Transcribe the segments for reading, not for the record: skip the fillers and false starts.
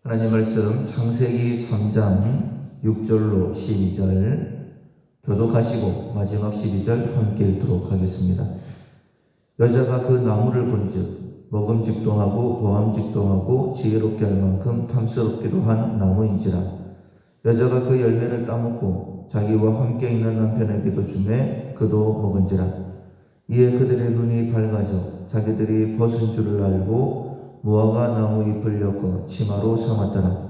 하나님 말씀 창세기 3장 6절로 12절 교독하시고 마지막 12절 함께 읽도록 하겠습니다. 여자가 그 나무를 본즉 먹음직도 하고 보암직도 하고 지혜롭게 할 만큼 탐스럽기도 한 나무인지라. 여자가 그 열매를 따먹고 자기와 함께 있는 남편에게도 주매 그도 먹은지라. 이에 그들의 눈이 밝아져 자기들이 벗은 줄을 알고 무화과 나무 잎을 엮어 치마로 삼았더라.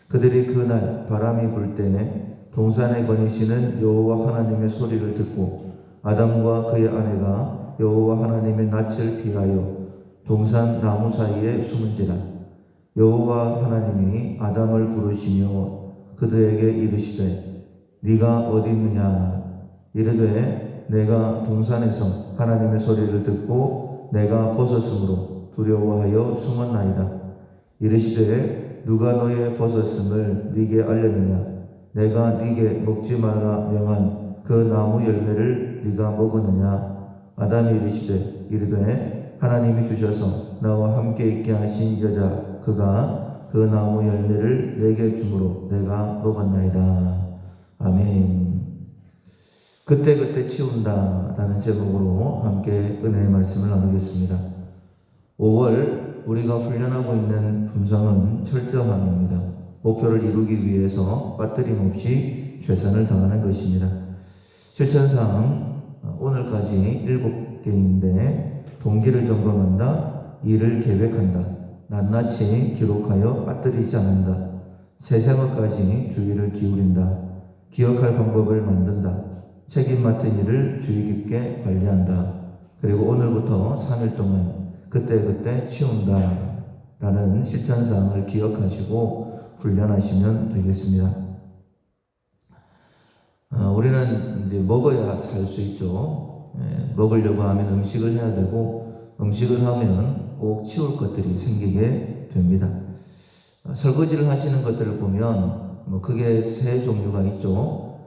그들이 그날 바람이 불 때에 동산에 거니시는 여호와 하나님의 소리를 듣고 아담과 그의 아내가 여호와 하나님의 낯을 피하여 동산 나무 사이에 숨은지라. 여호와 하나님이 아담을 부르시며 그들에게 이르시되 네가 어디 있느냐. 이르되 내가 동산에서 하나님의 소리를 듣고 내가 벗었으므로 두려워하여 숨었나이다. 이르시되 누가 너의 벗었음을 네게 알렸느냐. 내가 네게 먹지 말라 명한 그 나무 열매를 네가 먹었느냐. 아담이 이르되 하나님이 주셔서 나와 함께 있게 하신 여자 그가 그 나무 열매를 내게 주므로 내가 먹었나이다. 아멘. 그때 치운다 라는 제목으로 함께 은혜의 말씀을 나누겠습니다. 5월 우리가 훈련하고 있는 품성은 철저함입니다. 목표를 이루기 위해서 빠뜨림 없이 최선을 다하는 것입니다. 실천사항 오늘까지 7개인데 동기를 점검한다, 일을 계획한다, 낱낱이 기록하여 빠뜨리지 않는다, 세세모까지 주의를 기울인다, 기억할 방법을 만든다, 책임 맡은 일을 주의 깊게 관리한다, 그리고 오늘부터 3일 동안 그때 치운다 라는 실천사항을 기억하시고 훈련하시면 되겠습니다. 우리는 이제 먹어야 살 수 있죠. 먹으려고 하면 음식을 해야 되고 음식을 하면 꼭 치울 것들이 생기게 됩니다. 설거지를 하시는 것들을 보면 크게 세 종류가 있죠.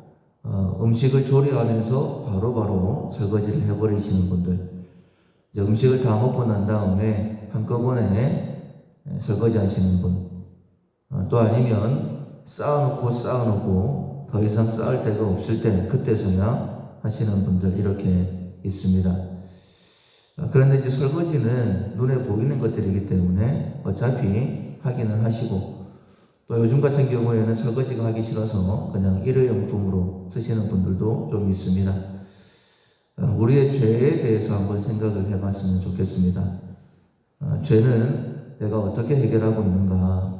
음식을 조리하면서 바로바로 설거지를 해버리시는 분들, 음식을 다 먹고 난 다음에 한꺼번에 설거지 하시는 분, 또 아니면 쌓아놓고 더 이상 쌓을 데가 없을 때 그때서야 하시는 분들, 이렇게 있습니다. 그런데 이제 설거지는 눈에 보이는 것들이기 때문에 어차피 하기는 하시고, 또 요즘 같은 경우에는 설거지가 하기 싫어서 그냥 일회용품으로 쓰시는 분들도 좀 있습니다. 우리의 죄에 대해서 한번 생각을 해봤으면 좋겠습니다. 죄는 내가 어떻게 해결하고 있는가.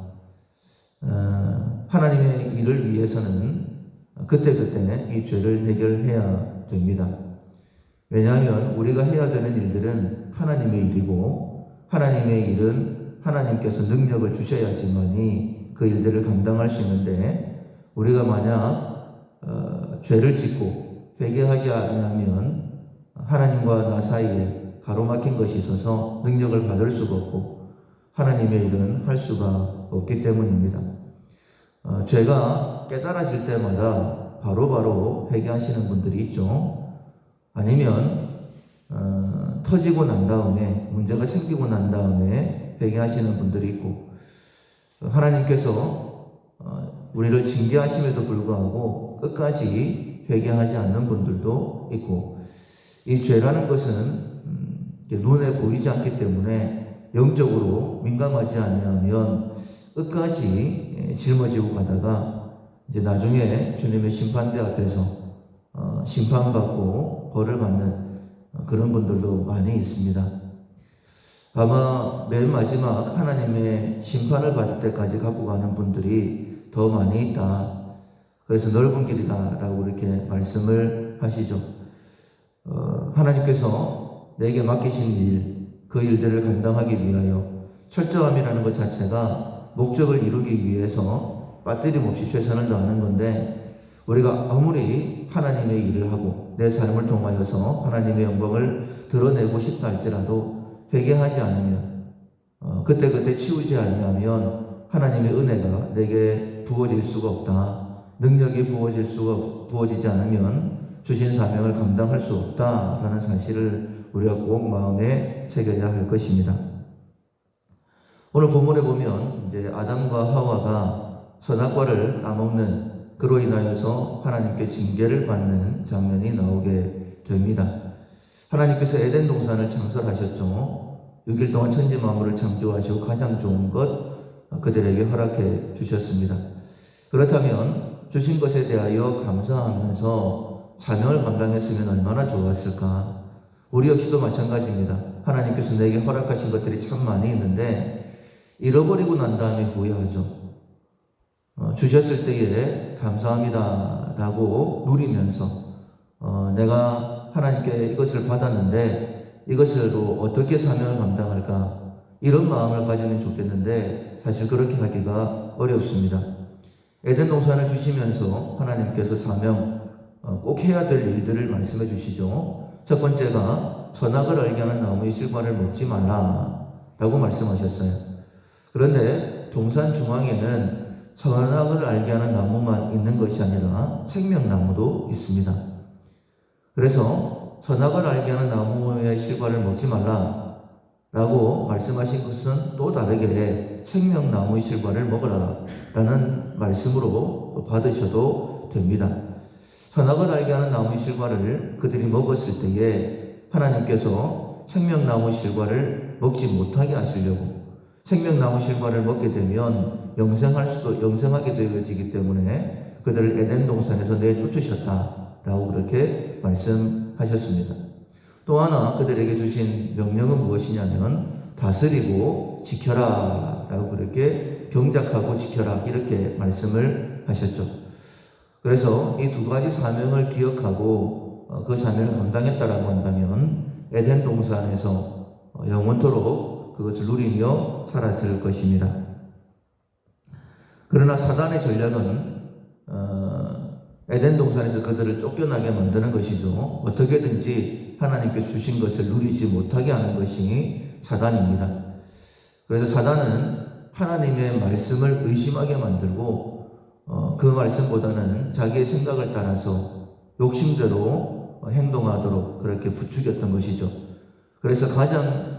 하나님의 일을 위해서는 그때 이 죄를 해결해야 됩니다. 왜냐하면 우리가 해야 되는 일들은 하나님의 일이고, 하나님의 일은 하나님께서 능력을 주셔야지만이 그 일들을 감당할 수 있는데, 우리가 만약 죄를 짓고 회개하지 않으면 하나님과 나 사이에 가로막힌 것이 있어서 능력을 받을 수가 없고 하나님의 일은 할 수가 없기 때문입니다. 죄가 깨달아질 때마다 바로바로 회개하시는 분들이 있죠. 아니면 터지고 난 다음에, 문제가 생기고 난 다음에 회개하시는 분들이 있고, 하나님께서 우리를 징계하심에도 불구하고 끝까지 회개하지 않는 분들도 있고, 이 죄라는 것은 눈에 보이지 않기 때문에 영적으로 민감하지 않으면 끝까지 짊어지고 가다가 이제 나중에 주님의 심판대 앞에서 심판받고 벌을 받는 그런 분들도 많이 있습니다. 아마 맨 마지막 하나님의 심판을 받을 때까지 갖고 가는 분들이 더 많이 있다. 그래서 넓은 길이다 라고 이렇게 말씀을 하시죠. 하나님께서 내게 맡기신 일, 그 일들을 감당하기 위하여 철저함이라는 것 자체가 목적을 이루기 위해서 빠뜨림 없이 최선을 다하는 건데, 우리가 아무리 하나님의 일을 하고 내 삶을 통하여서 하나님의 영광을 드러내고 싶다 할지라도 회개하지 않으면, 그때 치우지 아니하면 하나님의 은혜가 내게 부어질 수가 없다. 능력이 부어지지 않으면 주신 사명을 감당할 수 없다라는 사실을 우리가 꼭 마음에 새겨야 할 것입니다. 오늘 본문에 보면 이제 아담과 하와가 선악과를 따먹는 그로 인하여서 하나님께 징계를 받는 장면이 나오게 됩니다. 하나님께서 에덴 동산을 창설하셨죠. 6일 동안 천지 만물을 창조하시고 가장 좋은 것 그들에게 허락해 주셨습니다. 그렇다면 주신 것에 대하여 감사하면서 사명을 감당했으면 얼마나 좋았을까. 우리 역시도 마찬가지입니다. 하나님께서 내게 허락하신 것들이 참 많이 있는데 잃어버리고 난 다음에 후회하죠. 주셨을 때에 감사합니다 라고 누리면서 내가 하나님께 이것을 받았는데 이것으로 어떻게 사명을 감당할까, 이런 마음을 가지면 좋겠는데 사실 그렇게 하기가 어렵습니다. 에덴 동산을 주시면서 하나님께서 사명 꼭 해야 될 일들을 말씀해 주시죠. 첫 번째가 선악을 알게 하는 나무의 실과를 먹지 말라 라고 말씀하셨어요. 그런데 동산 중앙에는 선악을 알게 하는 나무만 있는 것이 아니라 생명나무도 있습니다. 그래서 선악을 알게 하는 나무의 실과를 먹지 말라 라고 말씀하신 것은 또 다르게 생명나무의 실과를 먹으라 라는 말씀으로 받으셔도 됩니다. 선악을 알게 하는 나무의 실과를 그들이 먹었을 때에 하나님께서 생명나무 실과를 먹지 못하게 하시려고, 생명나무 실과를 먹게 되면 영생하게 되어지기 때문에 그들을 에덴 동산에서 내쫓으셨다라고 그렇게 말씀하셨습니다. 또 하나 그들에게 주신 명령은 무엇이냐면 다스리고 지켜라 라고 그렇게 경작하고 지켜라 이렇게 말씀을 하셨죠. 그래서 이 두 가지 사명을 기억하고 그 사명을 감당했다라고 한다면 에덴 동산에서 영원토록 그것을 누리며 살았을 것입니다. 그러나 사단의 전략은 에덴 동산에서 그들을 쫓겨나게 만드는 것이죠. 어떻게든지 하나님께 주신 것을 누리지 못하게 하는 것이 사단입니다. 그래서 사단은 하나님의 말씀을 의심하게 만들고 그 말씀보다는 자기의 생각을 따라서 욕심대로 행동하도록 그렇게 부추겼던 것이죠. 그래서 가장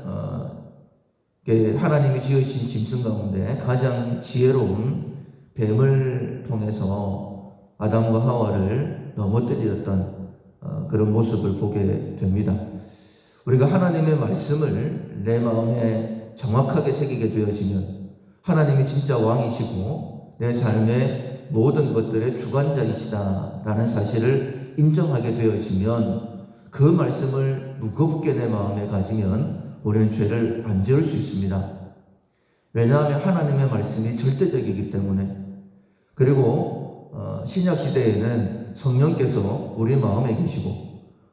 하나님이 지으신 짐승 가운데 가장 지혜로운 뱀을 통해서 아담과 하와를 넘어뜨렸던 그런 모습을 보게 됩니다. 우리가 하나님의 말씀을 내 마음에 정확하게 새기게 되어지면 하나님이 진짜 왕이시고 내 삶의 모든 것들의 주관자이시다라는 사실을 인정하게 되어지면 그 말씀을 무겁게 내 마음에 가지면 우리는 죄를 안 지을 수 있습니다. 왜냐하면 하나님의 말씀이 절대적이기 때문에. 그리고 신약 시대에는 성령께서 우리 마음에 계시고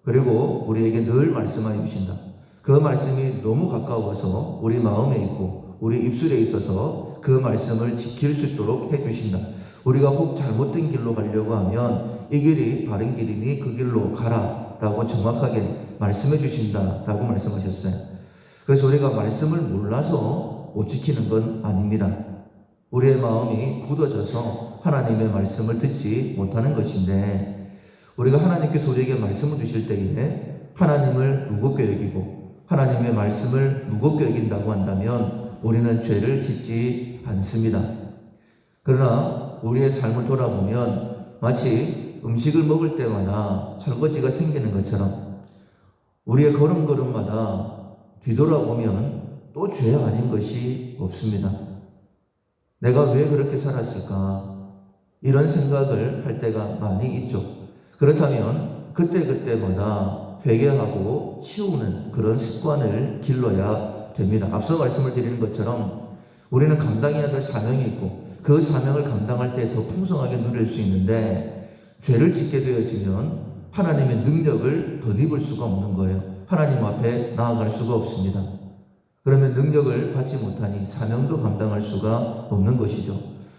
그리고 우리에게 늘 말씀하여 주신다. 그 말씀이 너무 가까워서 우리 마음에 있고 우리 입술에 있어서 그 말씀을 지킬 수 있도록 해주신다. 우리가 혹 잘못된 길로 가려고 하면 이 길이 바른 길이니 그 길로 가라 라고 정확하게 말씀해 주신다 라고 말씀하셨어요. 그래서 우리가 말씀을 몰라서 못 지키는 건 아닙니다. 우리의 마음이 굳어져서 하나님의 말씀을 듣지 못하는 것인데, 우리가 하나님께서 우리에게 말씀을 주실 때에 하나님을 무겁게 여기고 하나님의 말씀을 무겁게 여긴다고 한다면 우리는 죄를 짓지 않습니다. 그러나 우리의 삶을 돌아보면 마치 음식을 먹을 때마다 설거지가 생기는 것처럼 우리의 걸음걸음마다 뒤돌아보면 또 죄 아닌 것이 없습니다. 내가 왜 그렇게 살았을까? 이런 생각을 할 때가 많이 있죠. 그렇다면 그때그때마다 회개하고 치우는 그런 습관을 길러야 됩니다. 앞서 말씀을 드리는 것처럼 우리는 감당해야 될 사명이 있고 그 사명을 감당할 때 더 풍성하게 누릴 수 있는데, 죄를 짓게 되어지면 하나님의 능력을 덧입을 수가 없는 거예요. 하나님 앞에 나아갈 수가 없습니다. 그러면 능력을 받지 못하니 사명도 감당할 수가 없는 것이죠.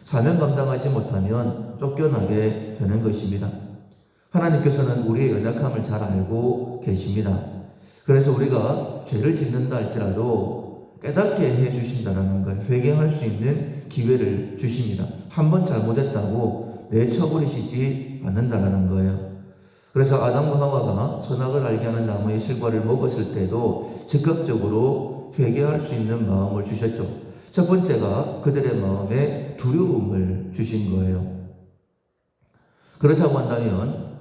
사명 감당하지 못하면 쫓겨나게 되는 것입니다. 하나님께서는 우리의 연약함을 잘 알고 계십니다. 그래서 우리가 죄를 짓는다 할지라도 깨닫게 해주신다는 걸, 회개할 수 있는 기회를 주십니다. 한 번 잘못했다고 내쳐버리시지 않는다는 거예요. 그래서 아담과 하와가 선악을 알게 하는 나무의 실과를 먹었을 때도 즉각적으로 회개할 수 있는 마음을 주셨죠. 첫 번째가 그들의 마음에 두려움을 주신 거예요. 그렇다고 한다면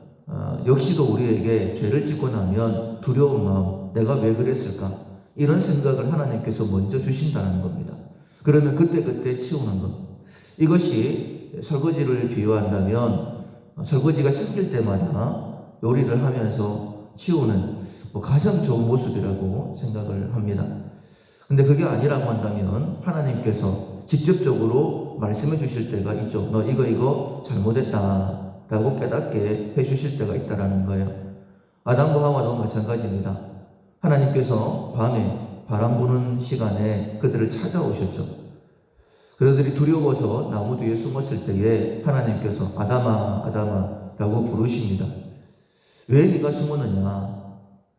역시도 우리에게 죄를 짓고 나면 두려운 마음, 내가 왜 그랬을까? 이런 생각을 하나님께서 먼저 주신다는 겁니다. 그러면 그때그때 치우는 것. 이것이 설거지를 비유한다면 설거지가 생길 때마다 요리를 하면서 치우는 가장 좋은 모습이라고 생각을 합니다. 근데 그게 아니라고 한다면 하나님께서 직접적으로 말씀해 주실 때가 있죠. 너 이거 잘못했다 라고 깨닫게 해 주실 때가 있다라는 거예요. 아담과 하와도 마찬가지입니다. 하나님께서 밤에 바람 부는 시간에 그들을 찾아오셨죠. 그들이 두려워서 나무 뒤에 숨었을 때에 하나님께서 아담아 아담아 라고 부르십니다. 왜 네가 숨었느냐?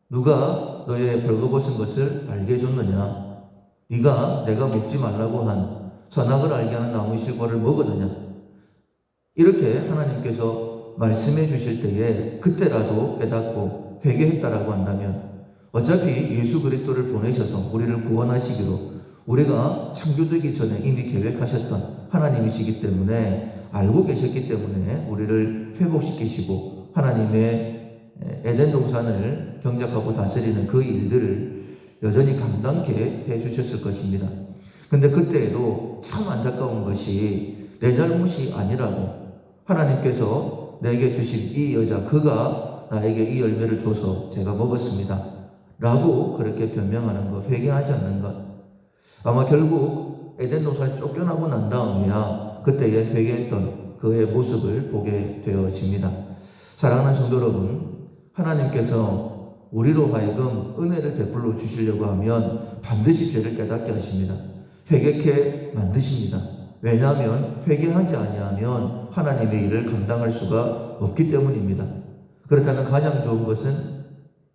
누가 너의 벌거벗은 것을 알게 해줬느냐? 네가 내가 먹지 말라고 한 선악을 알게 하는 나무 실과를 먹었느냐? 이렇게 하나님께서 말씀해 주실 때에 그때라도 깨닫고 회개했다라고 한다면 어차피 예수 그리스도를 보내셔서 우리를 구원하시기로 우리가 창조되기 전에 이미 계획하셨던 하나님이시기 때문에 알고 계셨기 때문에 우리를 회복시키시고 하나님의 에덴 동산을 경작하고 다스리는 그 일들을 여전히 감당케 해주셨을 것입니다. 근데 그때에도 참 안타까운 것이 내 잘못이 아니라고 하나님께서 내게 주신 이 여자 그가 나에게 이 열매를 줘서 제가 먹었습니다 라고 그렇게 변명하는 것, 회개하지 않는 것. 아마 결국 에덴 동산에 쫓겨나고 난 다음이야 그때에 회개했던 그의 모습을 보게 되어집니다. 사랑하는 성도 여러분, 하나님께서 우리로 하여금 은혜를 베풀어 주시려고 하면 반드시 죄를 깨닫게 하십니다. 회개케 만드십니다. 왜냐하면 회개하지 아니하면 하나님의 일을 감당할 수가 없기 때문입니다. 그렇다면 가장 좋은 것은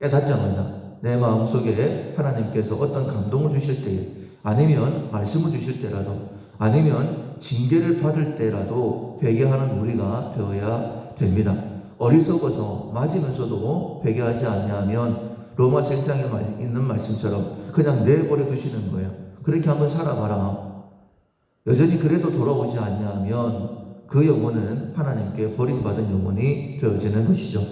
깨닫자마자 내 마음속에 하나님께서 어떤 감동을 주실 때에 아니면 말씀을 주실 때라도 아니면 징계를 받을 때라도 회개하는 우리가 되어야 됩니다. 어리석어서 맞으면서도 회개하지 아니하면 로마서 1장에 있는 말씀처럼 그냥 내버려 두시는 거예요. 그렇게 한번 살아봐라. 여전히 그래도 돌아오지 아니하면 그 영혼은 하나님께 버림받은 영혼이 되어지는 것이죠.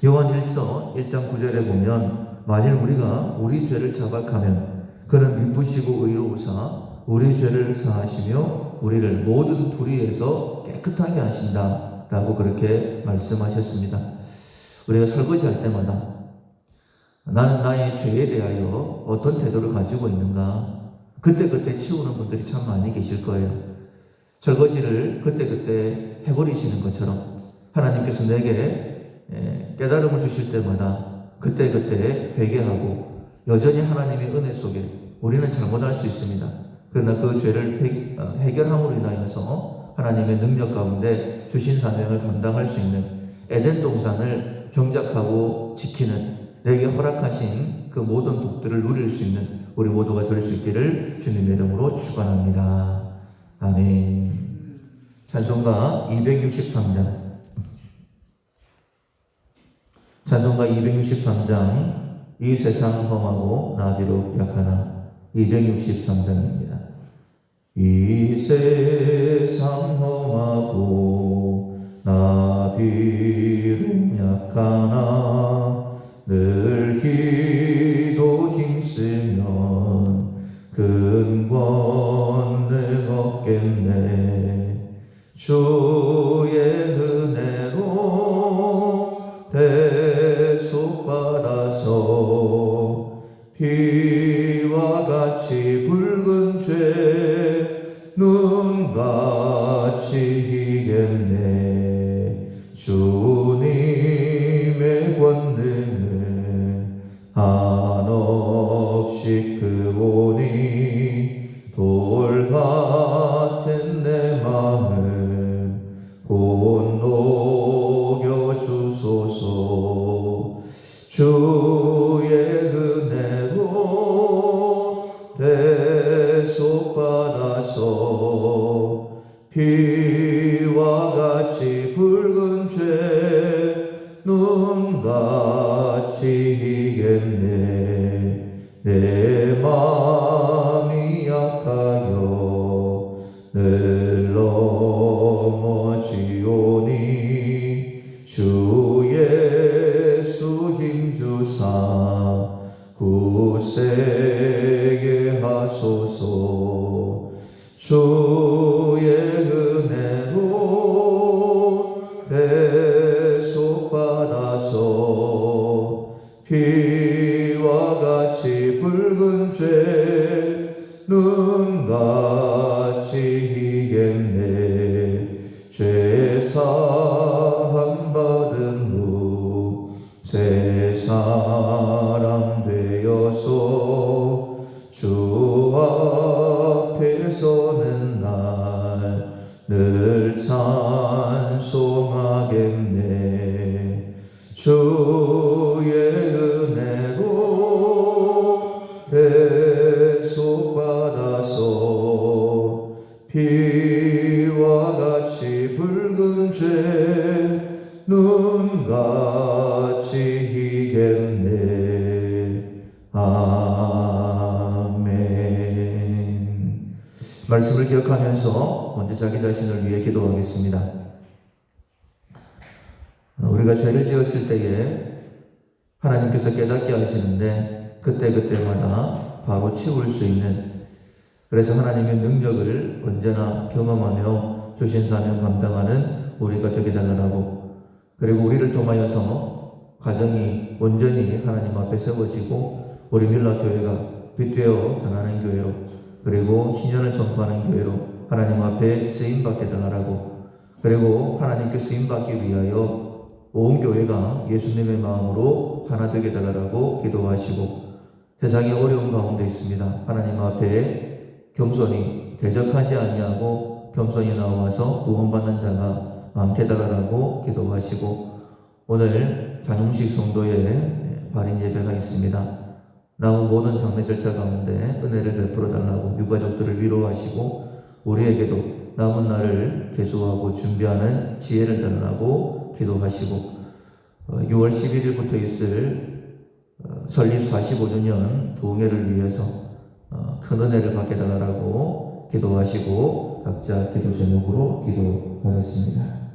요한일서 1장 9절에 보면 만일 우리가 우리 죄를 자박하면 그는 미쁘시고 의로우사 우리 죄를 사하시며 우리를 모든 불의에서 깨끗하게 하신다 라고 그렇게 말씀하셨습니다. 우리가 설거지할 때마다 나는 나의 죄에 대하여 어떤 태도를 가지고 있는가 그때그때 치우는 분들이 참 많이 계실 거예요. 설거지를 그때그때 해버리시는 것처럼 하나님께서 내게 깨달음을 주실 때마다 그때그때 회개하고 여전히 하나님의 은혜 속에 우리는 잘못할 수 있습니다. 그러나 그 죄를 해결함으로 인하여서 하나님의 능력 가운데 주신 사명을 감당할 수 있는 에덴 동산을 경작하고 지키는 내게 허락하신 그 모든 복들을 누릴 수 있는 우리 모두가 될 수 있기를 주님의 이름으로 축원합니다. 아멘. 찬송가 263장 찬송가 263장 이 세상 험하고 나 비록 약하나 263장입니다. 이 세상 험하고 나 비록 약하나 늘 기도 힘쓰면 근권을 얻겠네. 주의 은혜로 대속받아서 피와 같이 붉은 죄 눈같이 희겠네. 주님의 권능은 한없이 크오니 돌 같은 내 마음 곧 녹여주소서. 주의 은혜로 대속받아서 피와 같이 붉은 죄 눈같이 희겠네. 내 마음이 늘 넘어지오니 주 예수 힘주사 굳세게 하소서. 주의 은혜로 대속받아서 피와 같이 붉은 죄 눈같이 희겠네. 죄 사함 받은 후 새 사람 되어서 주 앞에 서는 날 늘 찬송하겠네. 주의 은혜로 대속받아서 피와 같이 붉은 죄 눈같이 희겠네. 아멘. 말씀을 기억하면서 먼저 자기 자신을 위해 기도하겠습니다. 우리가 죄를 지었을 때에 하나님께서 깨닫게 하시는데 그때그때마다 바로 치울 수 있는, 그래서 하나님의 능력을 언제나 경험하며 주신 사명 감당하는 우리가 되게 달라고, 그리고 우리를 통하여서 가정이 온전히 하나님 앞에 세워지고 우리 밀라교회가 빛되어 전하는 교회로, 그리고 신년을 선포하는 교회로 하나님 앞에 쓰임받게 달라고, 그리고 하나님께 쓰임받기 위하여 온 교회가 예수님의 마음으로 하나 되게 달라고 기도하시고, 세상의 어려운 가운데 있습니다. 하나님 앞에 겸손히 대적하지 아니하고 겸손히 나와서 구원받는 자가 많게 달라고 기도하시고, 오늘 장용식 성도의 발인 예배가 있습니다. 남은 모든 장례 절차 가운데 은혜를 베풀어 달라고 유가족들을 위로하시고, 우리에게도 남은 날을 계수하고 준비하는 지혜를 달라고 기도하시고, 6월 11일부터 있을 설립 45주년 부흥회를 위해서 큰 은혜를 받게 달라고 기도하시고, 각자 기도 제목으로 기도하겠습니다.